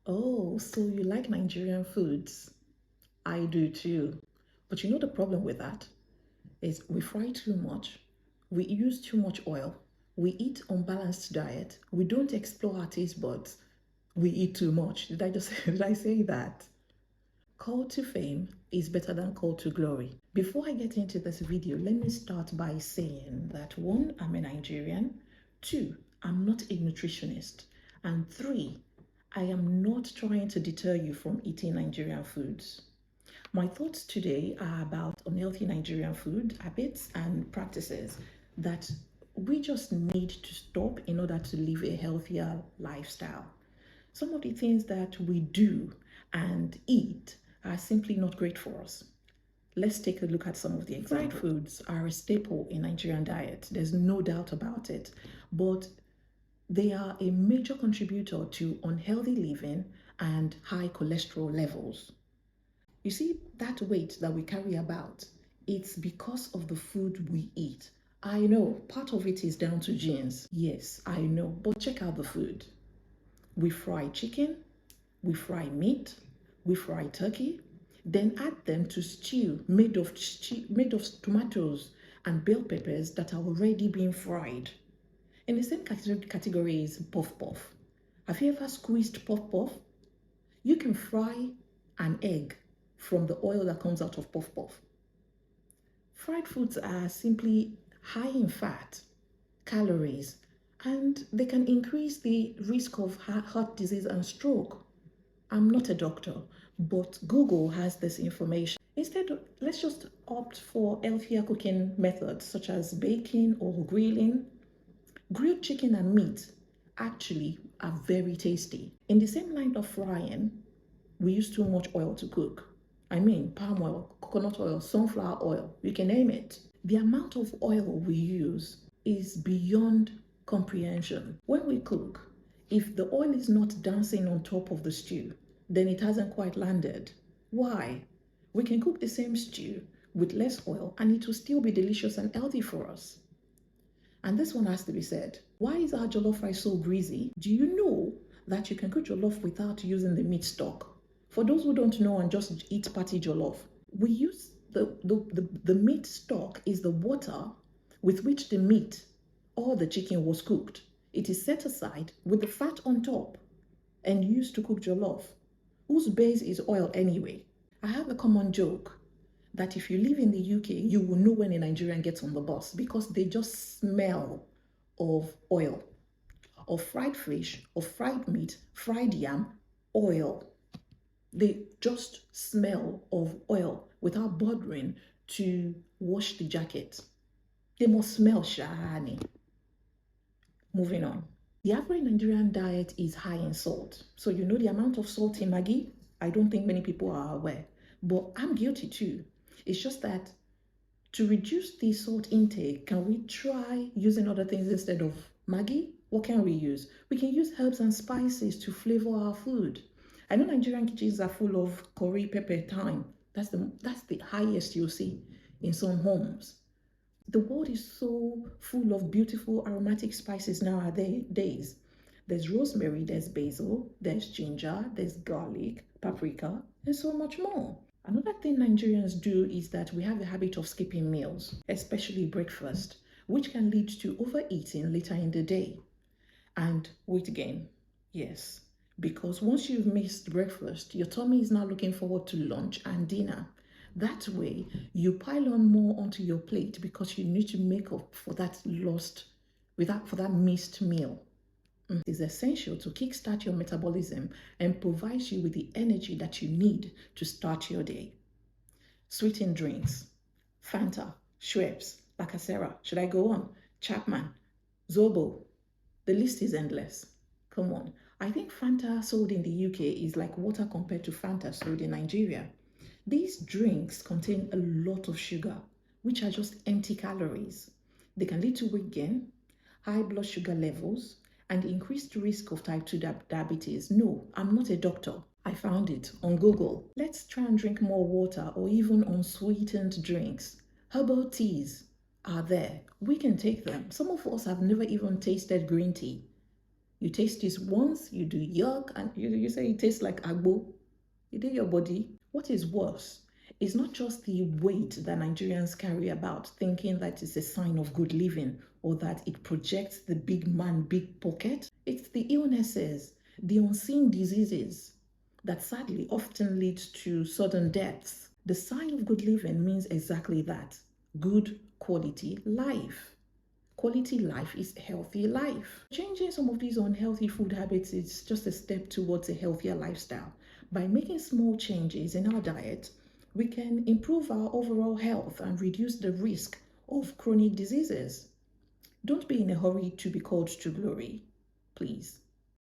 Oh, so you like Nigerian foods? I do too. But you know the problem with that is we fry too much, we use too much oil, we eat unbalanced diet, we don't explore our taste buds, we eat too much. Did I just did I say that? Call to fame is better than call to glory. Before I get into this video, let me start by saying that one, I'm a Nigerian, two, I'm not a nutritionist, and three, I am not trying to deter you from eating Nigerian foods. My thoughts today are about unhealthy Nigerian food habits and practices that we just need to stop in order to live a healthier lifestyle. Some of the things that we do and eat are simply not great for us. Let's take a look at some of the examples. Fried foods are a staple in Nigerian diet. There's no doubt about it. But they are a major contributor to unhealthy living and high cholesterol levels. You see, that weight that we carry about, it's because of the food we eat. I know part of it is down to genes. Yes, I know. But check out the food. We fry chicken, we fry meat, we fry turkey, then add them to stew made of tomatoes and bell peppers that are already being fried. In the same category is puff puff. Have you ever squeezed puff puff? You can fry an egg from the oil that comes out of puff puff. Fried foods are simply high in fat, calories, and they can increase the risk of heart disease and stroke. I'm not a doctor, but Google has this information. Instead, let's just opt for healthier cooking methods such as baking or grilling. Grilled chicken and meat actually are very tasty. In the same line of frying, we use too much oil to cook. I mean, palm oil, coconut oil, sunflower oil, you can name it. The amount of oil we use is beyond comprehension. When we cook, if the oil is not dancing on top of the stew, then it hasn't quite landed. Why? We can cook the same stew with less oil and it will still be delicious and healthy for us. And this one has to be said. Why is our jollof rice so greasy? Do you know that you can cook jollof without using the meat stock? For those who don't know and just eat party jollof, we use the meat stock is the water with which the meat or the chicken was cooked. It is set aside with the fat on top and used to cook jollof, whose base is oil anyway. I have a common joke that if you live in the UK, you will know when a Nigerian gets on the bus because they just smell of oil, of fried fish, of fried meat, fried yam, oil. They just smell of oil without bothering to wash the jacket. They must smell shiny. Moving on. The average Nigerian diet is high in salt. So you know the amount of salt in Maggi? I don't think many people are aware, but I'm guilty too. It's just that to reduce the salt intake, can we try using other things instead of Maggi? What can we use? We can use herbs and spices to flavor our food. I know Nigerian kitchens are full of curry, pepper, thyme. That's the highest you'll see in some homes. The world is so full of beautiful aromatic spices nowadays. There's rosemary, there's basil, there's ginger, there's garlic, paprika, and so much more. Another thing Nigerians do is that we have a habit of skipping meals, especially breakfast, which can lead to overeating later in the day and weight gain. Yes, because once you've missed breakfast, your tummy is now looking forward to lunch and dinner. That way, you pile on more onto your plate because you need to make up for that for that missed meal. It is essential to kickstart your metabolism and provides you with the energy that you need to start your day. Sweetened drinks, Fanta, Schweppes, Lacasera, should I go on? Chapman, Zobo, the list is endless. Come on. I think Fanta sold in the UK is like water compared to Fanta sold in Nigeria. These drinks contain a lot of sugar, which are just empty calories. They can lead to weight gain, high blood sugar levels, and increased risk of type 2 diabetes. No, I'm not a doctor. I found it on Google. Let's try and drink more water or even unsweetened drinks. Herbal teas are there. We can take them. Some of us have never even tasted green tea. You taste this once, you do yuck, and you say it tastes like agbo. It in your body. What is worse is not just the weight that Nigerians carry about, thinking that it's a sign of good living or that it projects the big man, big pocket. It's the illnesses, the unseen diseases that sadly often leads to sudden deaths. The sign of good living means exactly that: good quality life. Quality life is healthy life. Changing some of these unhealthy food habits is just a step towards a healthier lifestyle. By making small changes in our diet, we can improve our overall health and reduce the risk of chronic diseases. Don't be in a hurry to be called to glory, please.